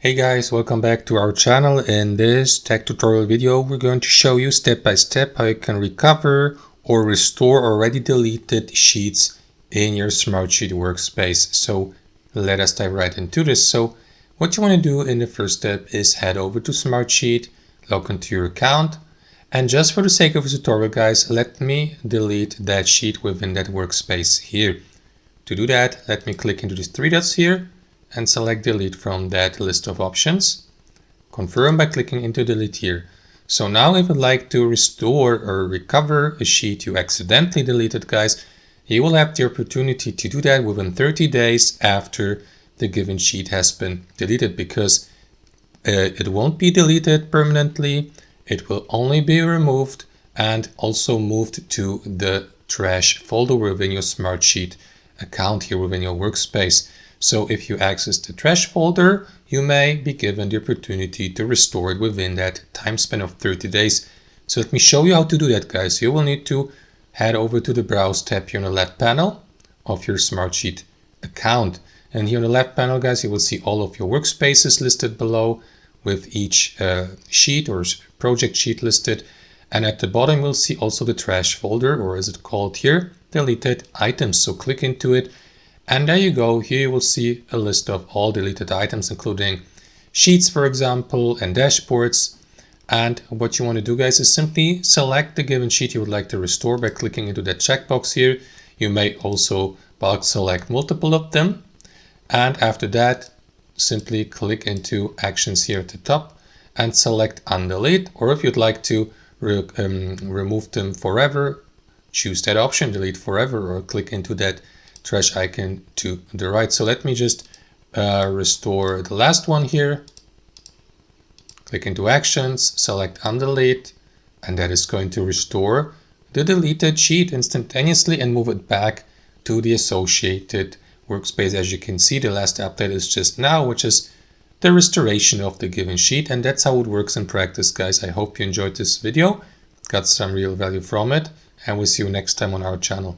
Hey guys, welcome back to our channel. In this tech tutorial video, we're going to show you step by step how you can recover or restore already deleted sheets in your Smartsheet workspace. So let us dive right into this. So what you want to do in the first step is head over to Smartsheet, log into your account, and just for the sake of the tutorial guys, let me delete that sheet within that workspace here. To do that, let me click into these three dots here and select delete from that list of options. Confirm by clicking into delete here. So now if you'd like to restore or recover a sheet you accidentally deleted guys, you will have the opportunity to do that within 30 days after the given sheet has been deleted, because it won't be deleted permanently. It will only be removed and also moved to the trash folder within your Smartsheet account here within your workspace. So if you access the trash folder, you may be given the opportunity to restore it within that time span of 30 days. So let me show you how to do that guys. You will need to head over to the Browse tab here on the left panel of your Smartsheet account. And here on the left panel guys, you will see all of your workspaces listed below with each sheet or project sheet listed. And at the bottom, you'll see also the trash folder, or as it's called here, deleted items. So click into it. And there you go. Here you will see a list of all deleted items, including sheets, for example, and dashboards. And what you want to do, guys, is simply select the given sheet you would like to restore by clicking into that checkbox here. You may also bulk select multiple of them. And after that, simply click into actions here at the top and select undelete. Or if you'd like to remove them forever, choose that option, delete forever, or click into that trash icon to the right. So let me just restore the last one here. Click into actions, select undelete, and that is going to restore the deleted sheet instantaneously and move it back to the associated workspace. As you can see, the last update is just now, which is the restoration of the given sheet. And that's how it works in practice, guys. I hope you enjoyed this video, got some real value from it, and we'll see you next time on our channel.